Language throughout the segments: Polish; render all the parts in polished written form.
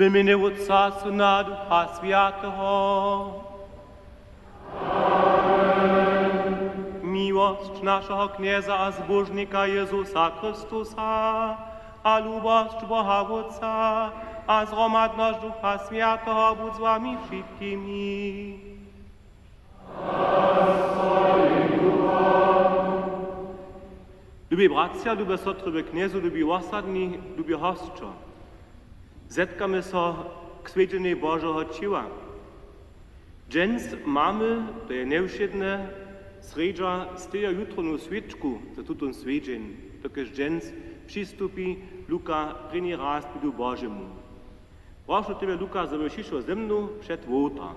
імені Отця, Сина, Духа Святого. Miłość naszego knieza a zbożnika Jezusa Chrystusa, a lubość Boga Otca, a zgromadność Ducha Świętego budź z wami wszystkimi. Lubi bracia, lubi sotry kniezu, lubi osadni, lubi hostczo. Zetkamy się k swiedzienej Bożego Ciła. Dżens mamy, to je nevšedne, sredža steja jutronu svečku za tutun svedžen, dokež džens přistupi Luka první raz k lidu Božemu. Prošu tebe, Luka, završišo zemnu před vota.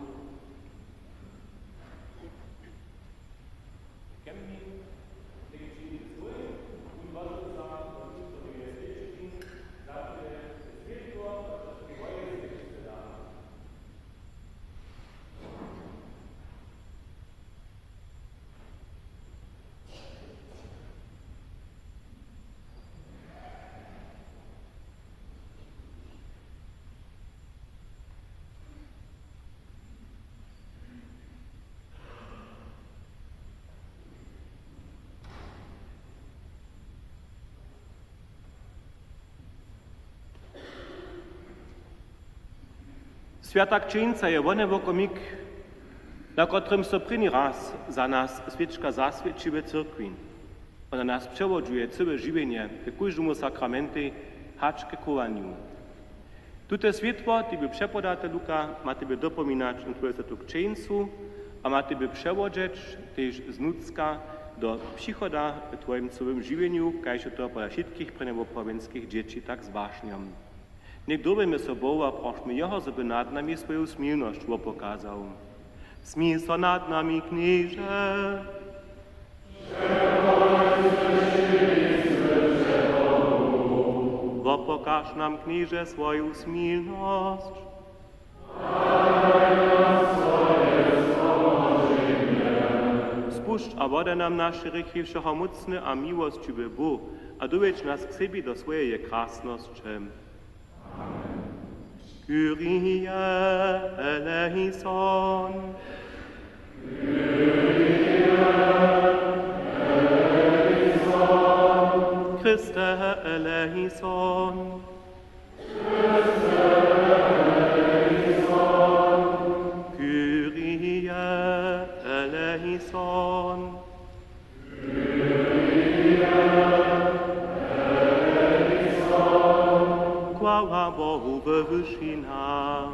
Święta księdza je one okomik, na którym so první raz za nas świeczka zasvědčí ve cyrkvi. Ona nas przewodzuje całe żywienie k każdemu sakramenty, hacz k kowaniu. Tute światło Tebe przepodate, Luka, ma Tebe dopominać o Twoje svetu księdzu, a ma Tebe przewodzić też z Nucka do przychoda w Twoim całym żywieniu, kajże to po wszystkich prenowopowenskich dzieci tak zważniam. Niech dobrymy sobą, a prośmy Jeho, żeby nad nami swoją smilność pokazał. Smil so nad nami, knieże. Pokaż nam, knieże, swoją smilność. Spuszcz a wodę nam nasze rychy wszechomocny, a miłość by Bóg, a dowiedź nas k sobie do swojej krasności. Kyrie eleison. Kyrie eleison. Christe eleison. Christe eleison. Kyrie eleison. Kyrie eleison. Chwała Bogu we wyżynach.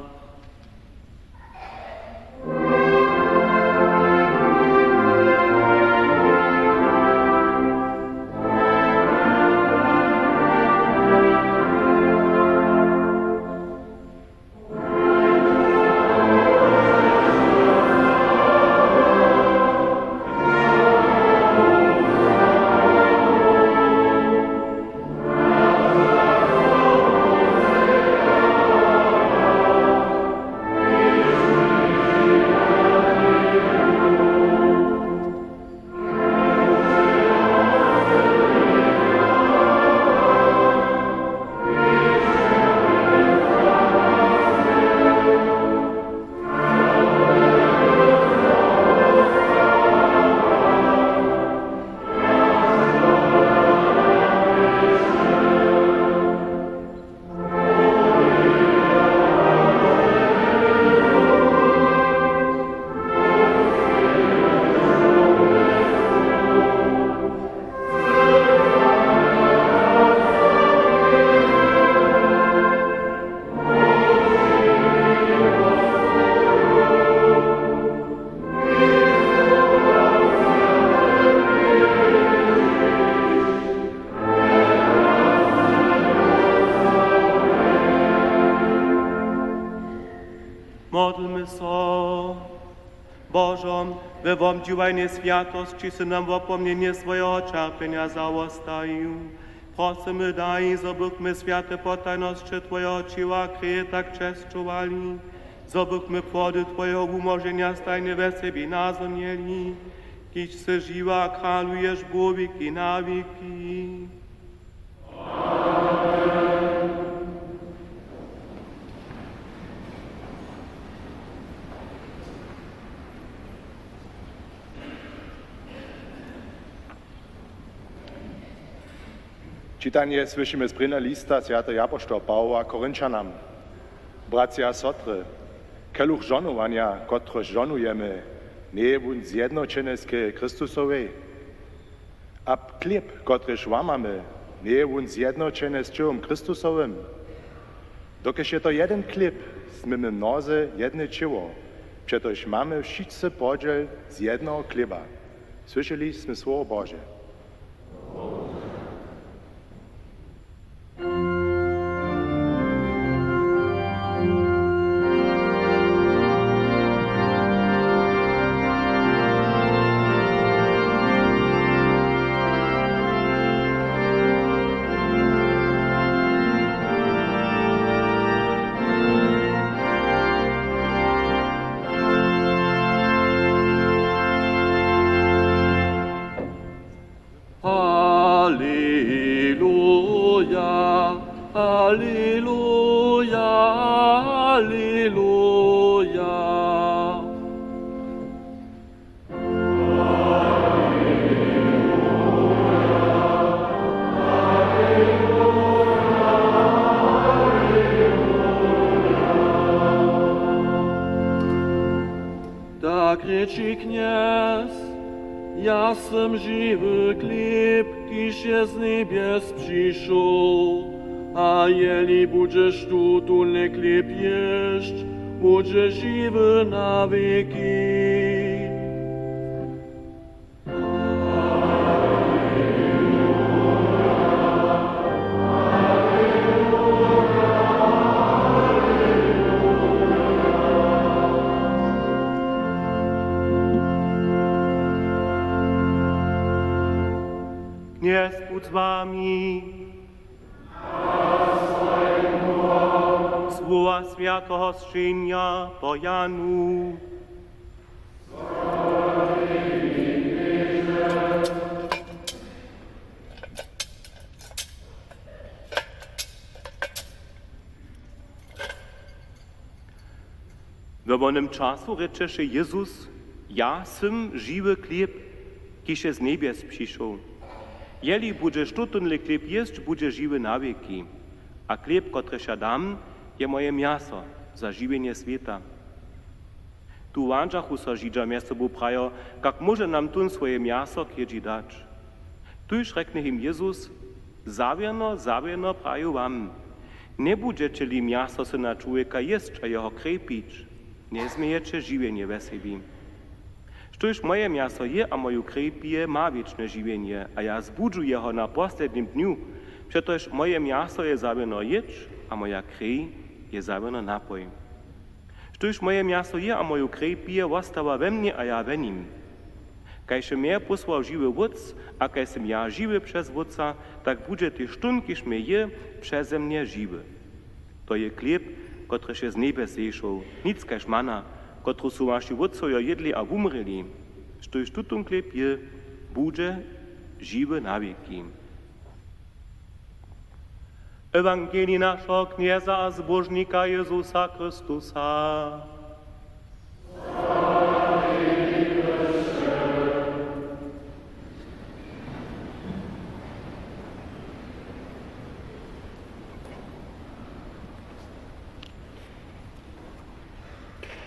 Modlmy so. Bożom, we wam dziwajnie światości, sy nam w opomnienie swojego cierpienia zaostają. Prosimy daj, zobychmy świate potajności Twojego ciała kryje tak czeszczowali, zobychmy płody Twojego umożenia stajnie we sobie nazonieli, kiś se żywa kralujesz błowiki na wieki. Čitanje slyšíme z prvného lista svätého apoštola Pavla Korinčanom. Bratia a sotry, keluch žonovania, kotro žonujeme, nie je vun zjednočené z Kristusovej. A chlieb, kotrež łamamy, nie je vun zjednočené s čilom Kristusovým. Dokež je to jeden chlieb, sme my mnoze jedne čiło, přetož mamy wszyscy podziel z jednego chleba. Słyszeli sme Słowo Boże. Tak reči kniaz, ja sam żywy chleb, kiż je z niebies przyszł. A jeli budżesz tu tulny chleb jeść, budżesz żywy na wieki. Jest Bóg z wami. Słowa świętego sczynia po Janu. W onym czasu rzecze Jezus, ja sam żywy chleb, kiż z niebies przyszł. Jeli budżesz tutunny chleb jeść, budże żywy na wieki. A chleb, kotreż ja dam, je moje miaso za żywienie świata. Tu wanżachu so Żydża między sobą prajo, jak może nam tun swoje miaso kiedzi dać. Tuż rekne im Jezus, zawierno prajo wam. Nie budżecie li miaso syna człowieka jeść, a jeho krepić. Nie zmiejecie żywienie we sobie. Štož moje miaso je a moju krew pije, ma wieczne żywienie, a ja zbudżu jeho na poslednim dniu, przetoż moje miaso je zawierno jedz, a moja krew je zawierno napoj. Štož moje miaso je a moju krew pije, ostała we mnie, a ja we nim. Kaj się mnie posłał żywy wódz, a kaj sem ja żywy przez wódca, tak budże ty sztun, kiż mnie je, przeze mnie żywy. To je chleb, kotreż je z niebie zeszł, nic kaž mana, kotru su vaši vodcojo jedli a umreli, štož tutun chleb je, budže žive na wieki. Ewangelii naszego knieza a zbożnika Jezusa Chrystusa.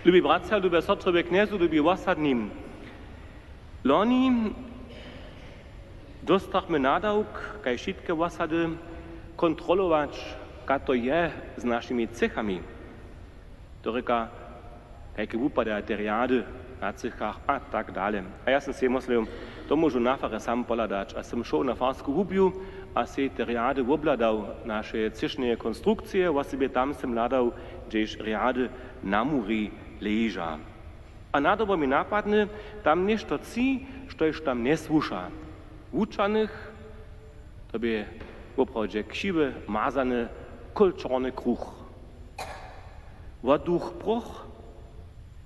Lubi bracia, lubi sotry, kniezu, lubi osadnim. Loni dostachmy nadałk, kaj wszystkie osady kontrolować, jak to je z naszymi cechami. To reka, jakie wypada te riady na cechach a tak dalej. A ja sam się myślę, to może na farę sam poladać, a sam szło na farsku wubiu, a się te riady wobladał nasze cechne konstrukcje, a sobie tam sam ladał, gdzieś riady na muri leża. A na dobo mi napadne, tam nešto ci, štož tam nie słusza. Wuczanych, to by woprawdzie krzywy, mazany, kolczony kruch. Woduch proch,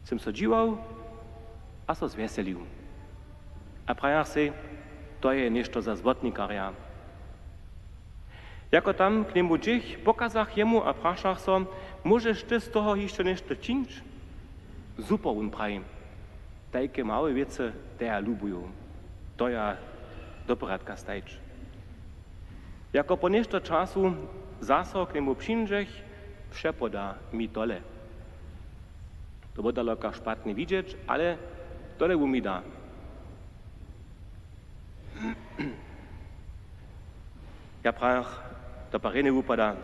sem so dziwał, a so zweselił. A prajach se, to je nešto za zbotnikarja. Jako tam k niemu dziś, pokazach jemu a praszach so, możesz ty z toho jeszcze nešto czynić? Super on praj. Takie małe wiece, te ja lubują. To ja doporadka stajć. Jako po nešto czasu zase k niemu przyjdziech, przepoda mi tole. To bude loka špatne widzieć, ale tole mi da. Ja prach, to parene upada,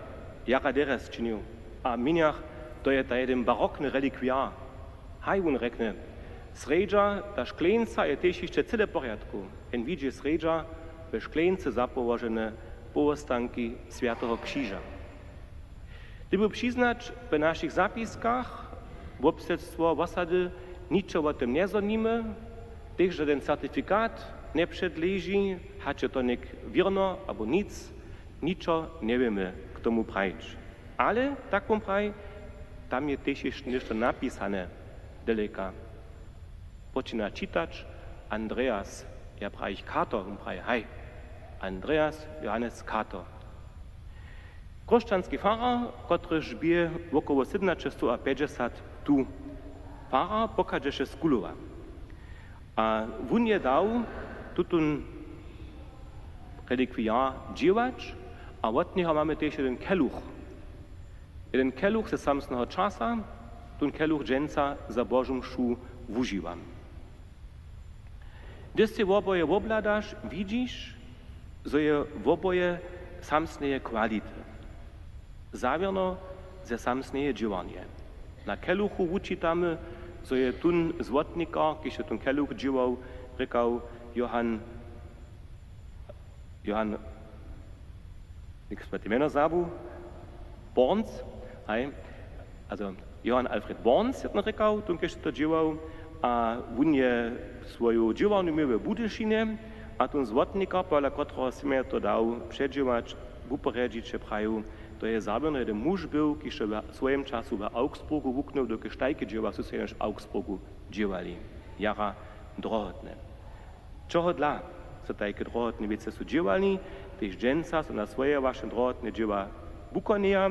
jaka deres činil, a minjach to je jeden barokny relikwiar. Hajun rekne, sredža, ta šklenca je tež jeszcze cyle porядku. En widzi sredža, we szklence zapołożone połostanki Świętego Krzyża. Gdyby przyznać w naszych zapiskach, w obsedztwo w osady niczego o tym nie zonimy, też żaden certyfikat nie przedleży, hacie to nik wierno albo nic, niczo nie wiemy, k tomu prajć. Ale tak wam praj, tam je też jeszcze nešto napisane daleka. Počina čitać Andreas, ja prajich Kato, praj, hej, Andreas Johannes Kato. Krošćanski farar, kotryż bije około 750 tu. Farar pokaże się z Kulowa. A wun je dał tutun relikwiar dziewać, a od niego mamy też jeden keluch. Jeden keluch ze samsnego czasa, ten keluch dżęca za Bożą mszu używam. Gdy się oboje obladasz, widzisz, że je oboje samsneje kwality. Zawierno ze samsneje dziewanie. Na keluchu uczytamy, że je tun złotnika, kiedy się ten keluch dziewał, rekał Johann, nichts mit dem Männer Sabu, Borns, also Johann Alfred Borns hat rekał, tun kiedy to dziewał, a wun je swoją dziełaniu miał w Budyšinie, a ten złotnika, pola którego sobie to dał przedziewać, uporedzić się praju, to je zabierno jeden muž był, ki še v svojem času v Augsburgu vuknul, doke štajke dževa, so se još v Augsburgu dževali. Jara drohotne. Čoho dla so tajke drohotne vece so dževali, tež dženca so na svoje vaše drohotne dževa bukonija,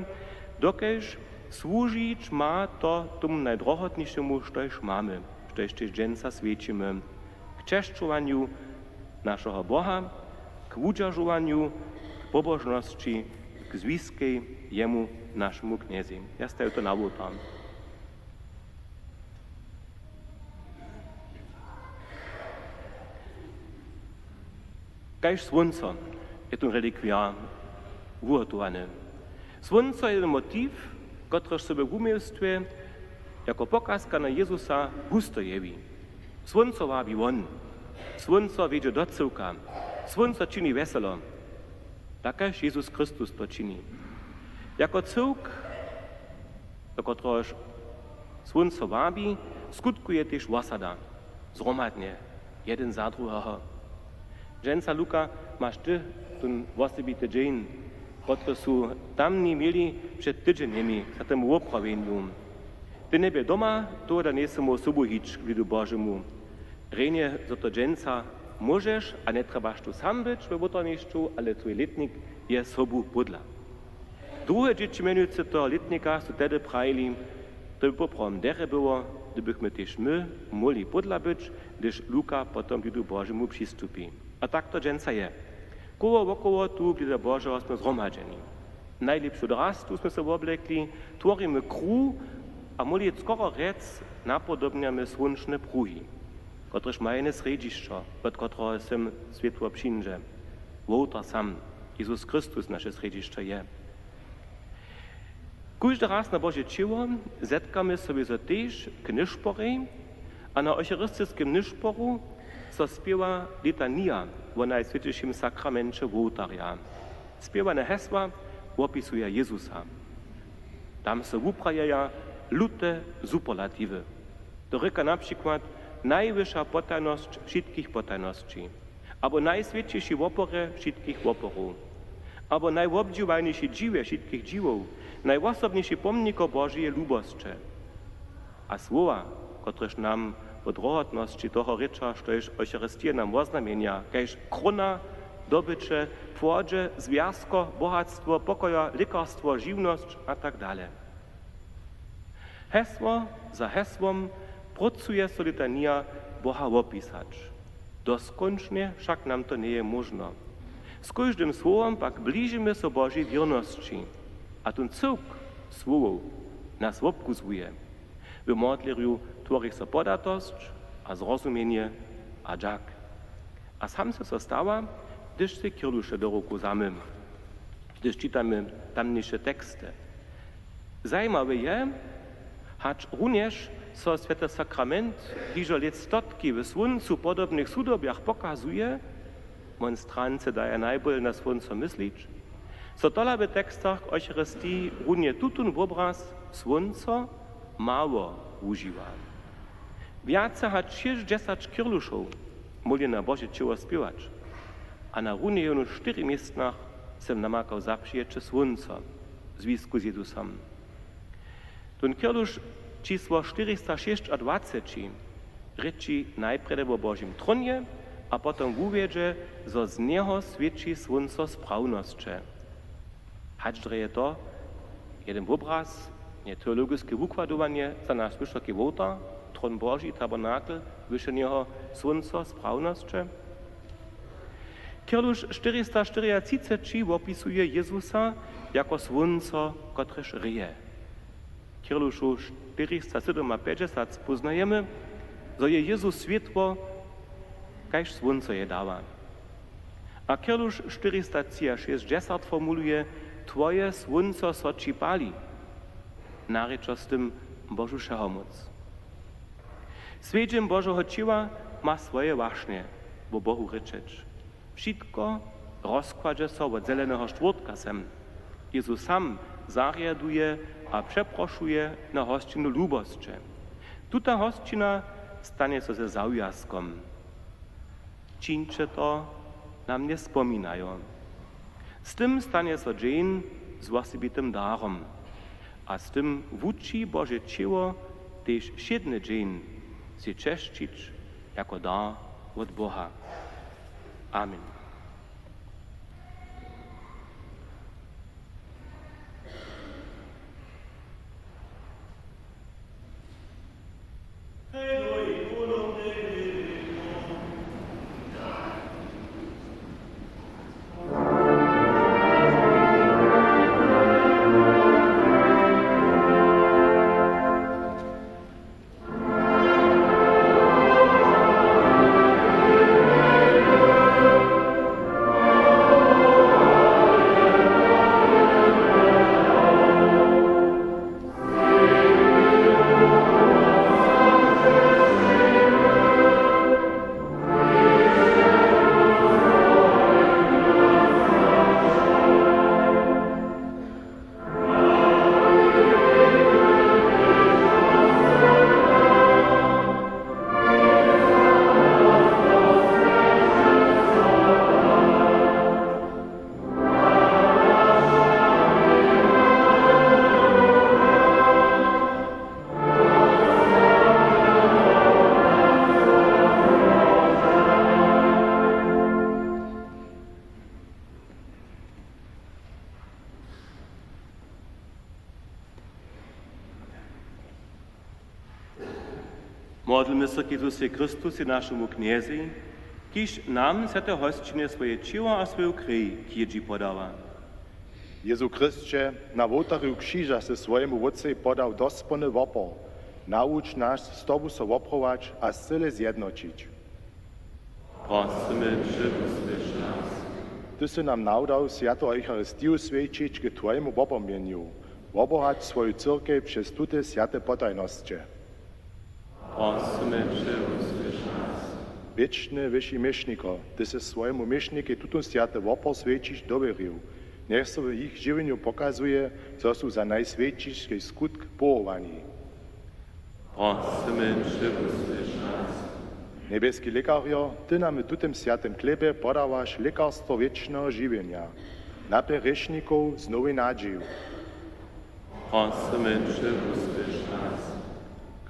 dokež służyć ma to tomu najdrohotnišemu, štož mamy, štož tež dženca svedčimy k češčovanju našeho Boha, k udržovaniu, k pobožnosti, k zwiskiej jemu, naszemu kniezy. Ja staję to na wotam. Kajż słońco je ten relikwiar ugotowane. Słońco je ten motiv, który sobie w umiejstwie jako pokazka na Jezusa gusto jewi. Słońco wabi on. Słońco wiedzie do cyłka. Słońco czyni weselo. Takaż Jezus Chrystus to czyni. Jako cyłk, do którego słońce wabi, skutkuje też osada. Zromadnie, jeden za drugiego. Dżęca Luka, masz ty ten osobity dzień, który są tam nie mieli przed tydzieniami, za tym oprawieniu. Ty nie by doma, to da nie samo sobu hić k lidu Bożemu. Renie, że to dżęca możesz, a nie trebaš tu sam być w butorniszczu, ale twój letnik je sobu budla. Drugie dzieci mianujúce toho letnika są tedy prajili, to by poprom dere było, gdybyśmy też my mogli budla być, gdyż Luka potom lidu Bożemu przystupi. A tak to dżęca je. Koło wokoło tu lidu Bożego jsme zhromadzeni. Najlepszy dras tu jsme se oblekli, tworimy kruh, a mogli skoro rec napodobniamy słoneczne pruhy, któreż mają jedno središće, od którego sem światło przyjdzie. Wołta sam, Jezus Chrystus nasze središće je. Każdy raz na Boże ciało zetkamy sobie so też k niszporej, a na eucharystycznym niszporu so spiewa litania o Najswiętszym sakramencie wołtaria. Spiewane hesła opisuje Jezusa. Tam se uprajaja lute superlatywy. To ryka na przykład najwyższa potajność wszystkich potajności, albo najswiętniejszy wopore wszystkich woporów, albo najobdziwajniejszy dziwie wszystkich dziwów, najosobniejszy pomnik Bożej lubości. A słowa, któreż nam w drohotności toho rycza, sztoż Eucharystia nam oznamienia, kajż krona, dobycze, płodzie, związko, bogactwo, pokoja, lekarstwo, żywność a tak dalej. Hesło za hesłom pracuje solitania Boha opisać. Doskończnie wszak nam to nie je można. Z każdym słowem pak bliżymy so Bożej wierności, a ten cyrk słowów nas obkuzuje. W modlirju tworzy so podatost a zrozumienie a dżak. A sam se została, gdyż se Kirlusze do ruku zamym, gdyż czytamy tamniejsze teksty. Zajímawe je, hacz również so Święty Sakrament hižo let stotki w słoncu podobnych sudobiach pokazuje, monstrance daje najbolj na słonco myslić, so tola w tekstach Eucharystii runie tutun obraz słonco mało używa. Wiace hacz 60 kirluszów mogli na Boże ciało śpiewać, a na runie jonu 4 miejscach sem namakał zaprzyjecze słonco w związku z Jezusem. Ten kirlusz číslo 426 reči najprede o Božím tronie a potom uwiedzie, zo z niego świeci słonco sprawnosće. Hacz je to jeden obraz, nie teologické wykładowanie za nasz wysoki wołta, tron Boży, tabernakel, wyżej niego słonco sprawnosće. Kirlusz 434 opisuje Jezusa jako słonco, kotreż ryje. Kirluszu 457 poznajemy, że je Jezus światło, kajż słońce je dawa. A Kirlusz 460 formuluje, twoje słońce soči pali, narečo z tym Božušeho moc. Svědčem Božoho ciała ma swoje waśnie, bo Bohu ryczeć. Wszystko rozkładzie so od zelenego czwartka sem. Jezus sam zariaduje a przeproszuje na hosćinu lubosće. Tuta hosćina stanie so ze zaujaskom. Čińcze to nam nie spominają. Z tym stanie so dzień z osobitym darom, a z tym wuči Boże ciało też siedny dzień się czeszczyć jako dar od Boha. Amen. Modlimy se k Jezusie Chrystusie, naszemu kniezi, kiż nam se te hosćine swoje ciało a swoju krwi kjedži podała. Jezu Chrystie, na wołtarju krzyża se swojemu Wotcej podał dospony wopor. Naucz nas z Tobu so woprować, a zcyle zjednoczyć. Prosimy, przywódź nas. Ty si nam naudał Świętą Eucharystiju świecić k Twojemu wopomieniu, wobohać swoją cyrkew przez tute święte potajności. Prosimy, przywódź nas. Wieczny wyższy mieszniko, Ty si swojemu mieszniku tutun święty wopor świecić dowieril. Niech so w ich żywieniu pokazuje, co są za najswiętszy skutk pochowani. Prosimy, przywódź nas. Niebieski lekarjo, Ty nam w tutym świętym chlebie podawasz lekarstwo wiecznego żywienia. Napier grzeszników z nowej nadzieją. Prosimy, przywódź nas.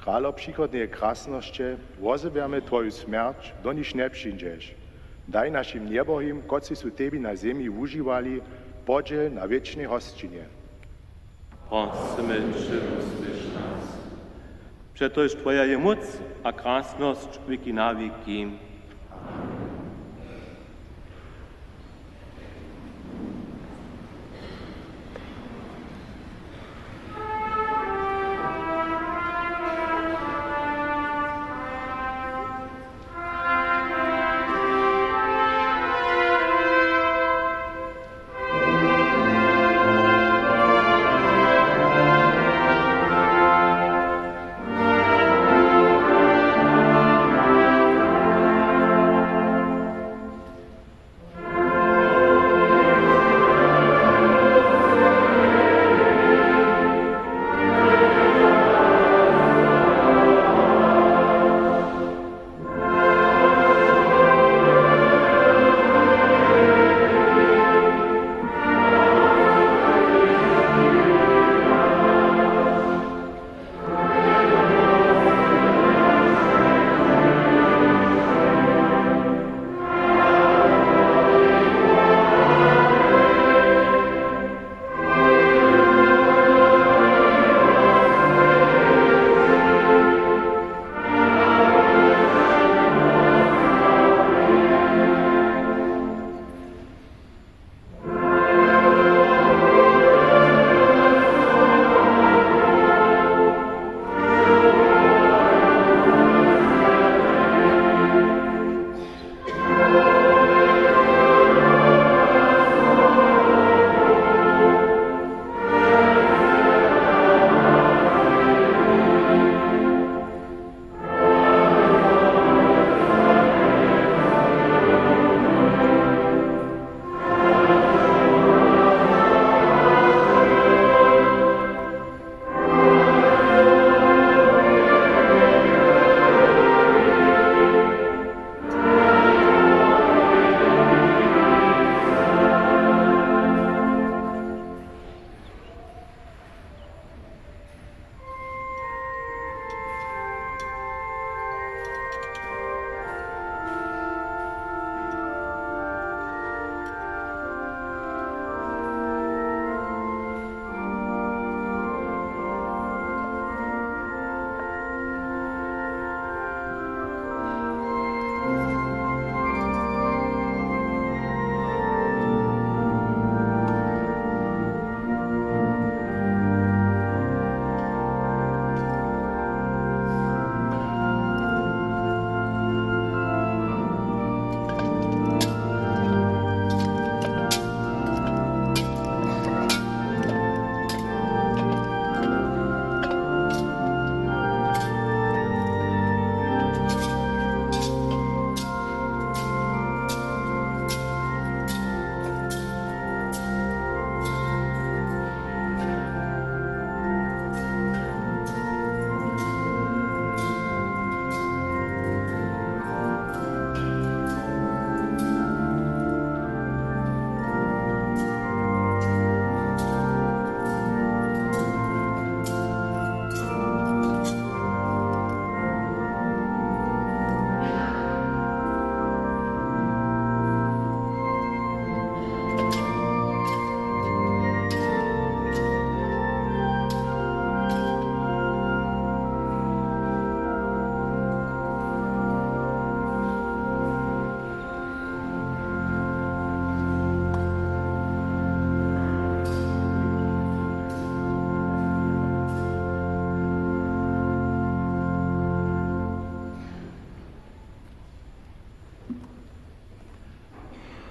Králo příchodnej krásnosti, wozywiamy Twoju śmierć, do niż nie przyjdziesz. Daj naszym niebohim, koci su Tebi na ziemi używali, podziel na wiecznej hoscinie. Prosimy, przywódź nas. Przetoż Twoja je moc a krásnosť wieki na wieki.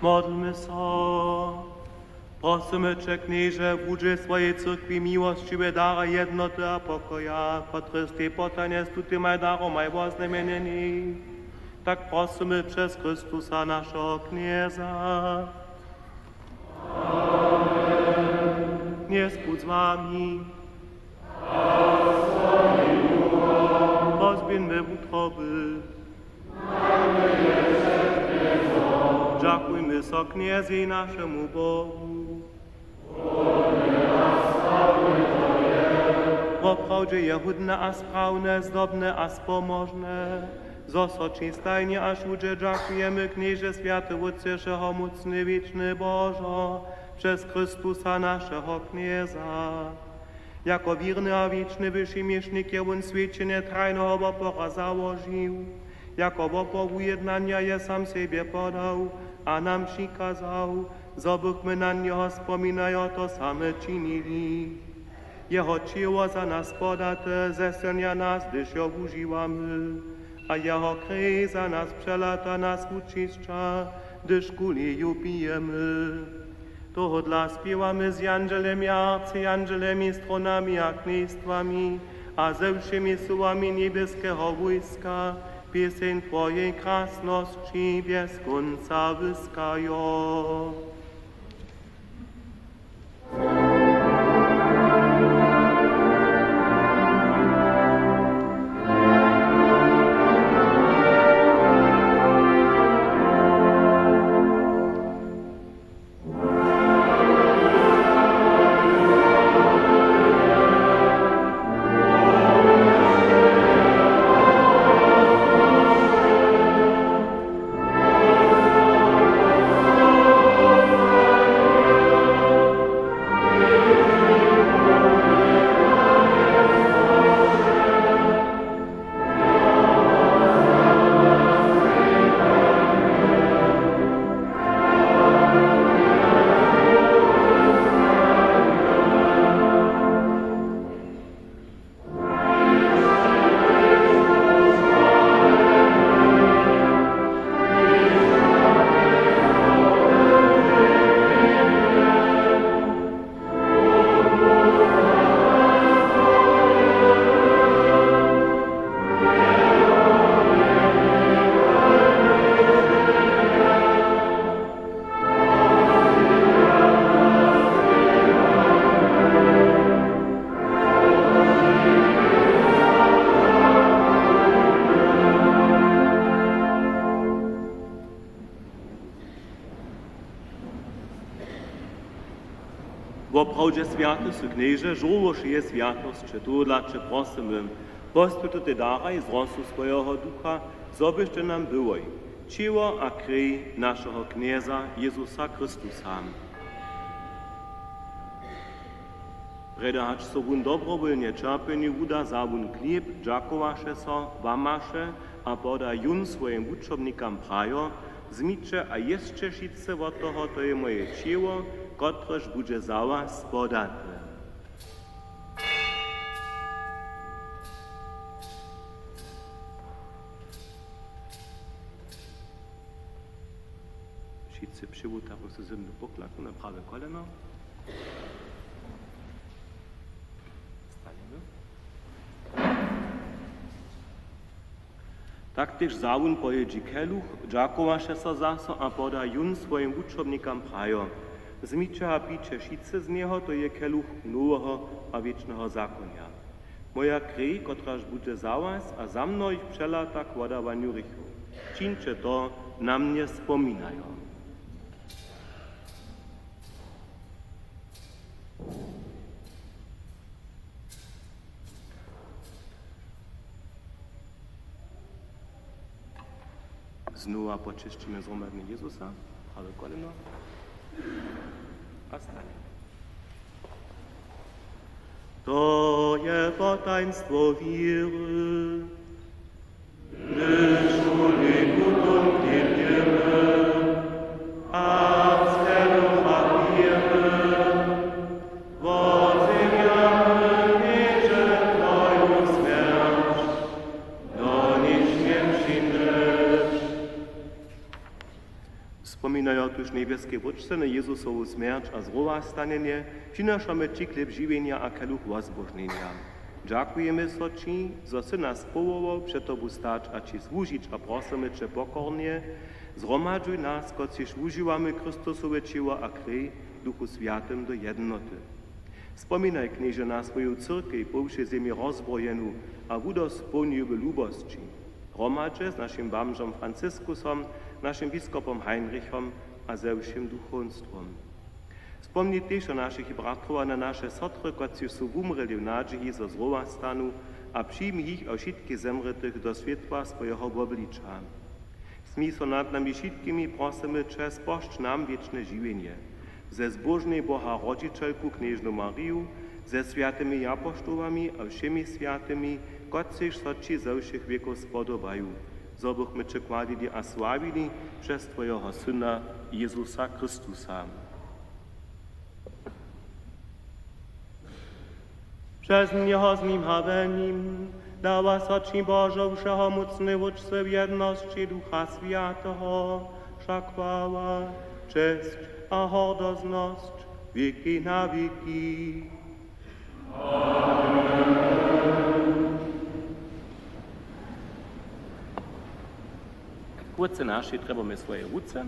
Modlmy so. Prosimy Cię, Knieże, w udzie swojej cyrkwi miłościwe dara jednoty a pokoja, który z tej potanie z tutymaj daromaj woznamienieni. Tak prosimy przez Chrystusa naszego Knieza. Niech z wami. Rozbieńmy utroby. Dziękujmy so Kniezi naszemu Bogu. Poprawdzie jehudne a sprawne, zdobne a spomożne, zosoczy stajnie aż ludzie dziękujemy Knieże Święty Ojcieżego mocny wieczny Bożo, przez Chrystusa naszego Knieza. Jako wierny a wieczny wyszimiesznik je on świecie trajnego wopora założył, jako wopor ujednania je sam siebie podał, a nam przykazał, zobychmy na niego wspominają to same czynili. Jeho ciało za nas podate, zeselnia nas, gdyż ją używamy, a Jeho krew za nas przelata nas uczyszcza, gdyż kuli ją pijemy. Toho dla śpiewamy z angelemi, arcyangelemi, stronami a knejstwami, a ze wszemi słowami niebieskiego wojska, pieseň Twojej krasności bez końca wyskają. Woprawdzie święty Knieże, żołoż je świętość, czy tu dla Cię prosimy, postujte te daraj z rosu swojego ducha, zobyście nam byłoj, ciło a krew naszego Knieza Jezusa Chrystusa. Predahać so wun dobrowolnie czerpieniu uda za wun chleb, dziakowaše so, wamaše a poda jun swoim uczobnikam prajo, zmicze a jeszcze šice od toho, to je moje ciło, kotreż bude za was podate. Šice přivutavu se zemnu poklaku na pravé koleno. Staneme. Taktyż zawun pojedzi keluch, dziakowaše so zaso a poda jun swoim uczobnikam prajo. Zmiče a piče šice z niego, to je keluch nowego a wiecznego zakonia. Moja krew, kotraż bude za was a za mną ich przelata k wodawaniu rychu. Čińcie to, na mnie wspominają. Znowu poczyścimy zgromadne Jezusa, prawe koleno. A stanie. To je potaństwo wiry, gdyż człowieku domkniemy, a z celu papiery, wozywiamy wierzę Twoją śmierć, do niej śmierci mreć. Spomínajo tuž nebeské Otče na Jezusovu smrť a zrova stanenie, přinášame Ti chleb živenia a keluch возбуждenia. Ďakujeme so Ti, za si nás povolal před Tobu stať a Ti slúžiť a prosíme Če pokorne, zhromadžuj nás, kot si užívame Kristusove tělo a krv, Duchu Sviatym do jednoty. Spomínaj, knieže, na svoju církev, po všej zemi rozbrojenú a budo splňujú v ľubosti. Hromadže s našim bamžom Franciskusom, našim biskupom Heinrichom a ze všim duchovstvom. Spomni tiež o našich bratrov a na naše sotry, kot si sú umreli v nádžihi zo zrova stanu a přijmi ich o všetky zemretých do svetla svojho obliča. Smí so nad nami všetkými prosimy, če spošť nám wieczne živenie. Ze zbožnej Boha Rodzicielku kniežnu Mariu, ze sviatymi apoštolami a všemi sviatymi, kot siž so Ti ze všech wiekov spodobajú. Zobuchme Če kladili a slavili przez Tvojho Syna Jezusa Chrystusa. Przez Niego z Nim havením dáva so Ci Božo všeho mocný Otče v jednosti Ducha Sviatého, však chvála, česť a hordoznosť, věky na věky. Kurce naši trebame svoje ruce,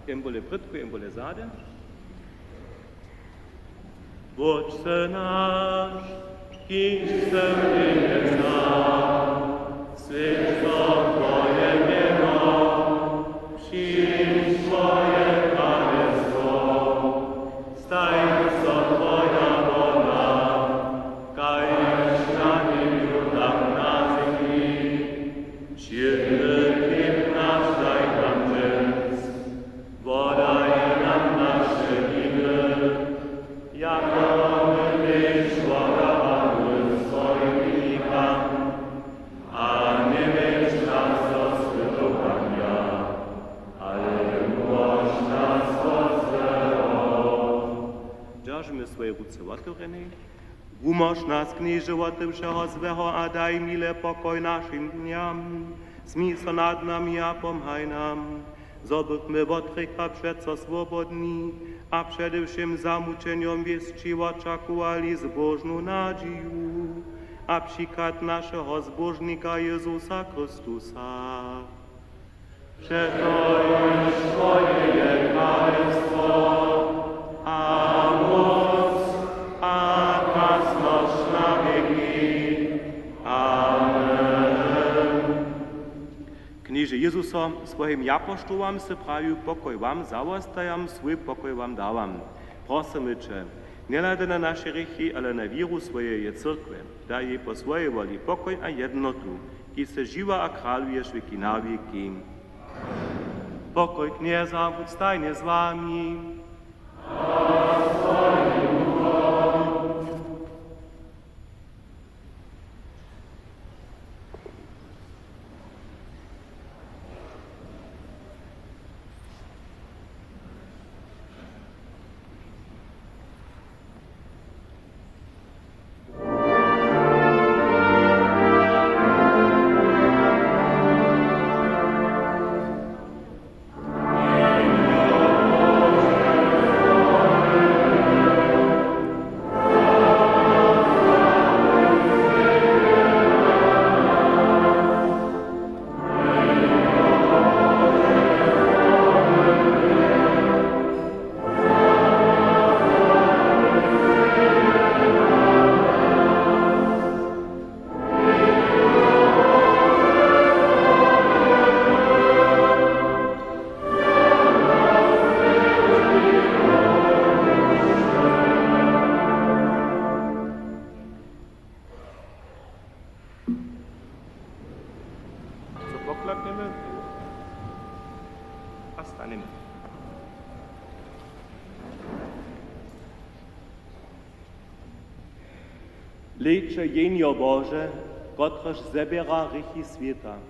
embole brytku, embole zade. Otče náš, kýž se v nebesách, svěť Tvoje jméno, přijď Tvoje královstvo, staj se Tvoja vôľa, kajž na nebi, tak na zemi. Všedný chlieb náš daj nám dnes, podaj nám naše viny, jako my tež podávame svojim viníkom, a neveď nás do svetovania, ale môž nás od zlého. Ďažíme svoje ruce otvorené, umož nás knieže od všeho zlého a daj milé pokoj našim dňam. Smí sa nad nami a pomhaj nám, zobuchme od hrycha všetko svobodní a především zamučeniom viesči očakovali zbožnú nádžiu a příklad našeho zbožníka Jezusa Chrystusa. Přetojž Tvoje je kráľovstvo a moc a krásnosť na veky. Amen. Knieže Jezusom svojim apoštolom se praviu pokoj vám zavostajam, svoj pokoj vám dávam. Prosíme Če, nelade na naše hriechy, ale na víru svojej církve. Daj jej po svojej voli pokoj a jednotu, ki se živa a kráľuješ veky na veky. Pokoj knieza, buď stajne s vámi. Leče jenio Bože, kotrež zebera hriechy sveta.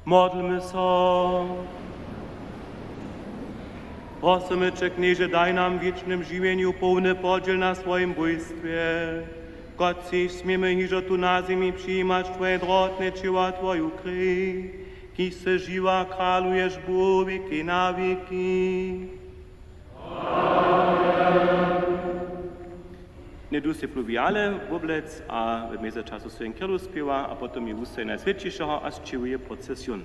Modlmy so. Prosimy Cię, Knieże, daj nam w wiecznym żywieniu pełny podziel na swoim bójstwie. Kot chcesz smiemy hiżo tu na ziemi przyjmać Twoje drotne ciała, Twoją krew, ki se żywa kralujesz Bóg wieki na wieki. Nedu se pluviale woblec a w międzyczasu swojego kierlu śpiewa, a potem i wustaj najswiętszego a zczyłuje procesjon.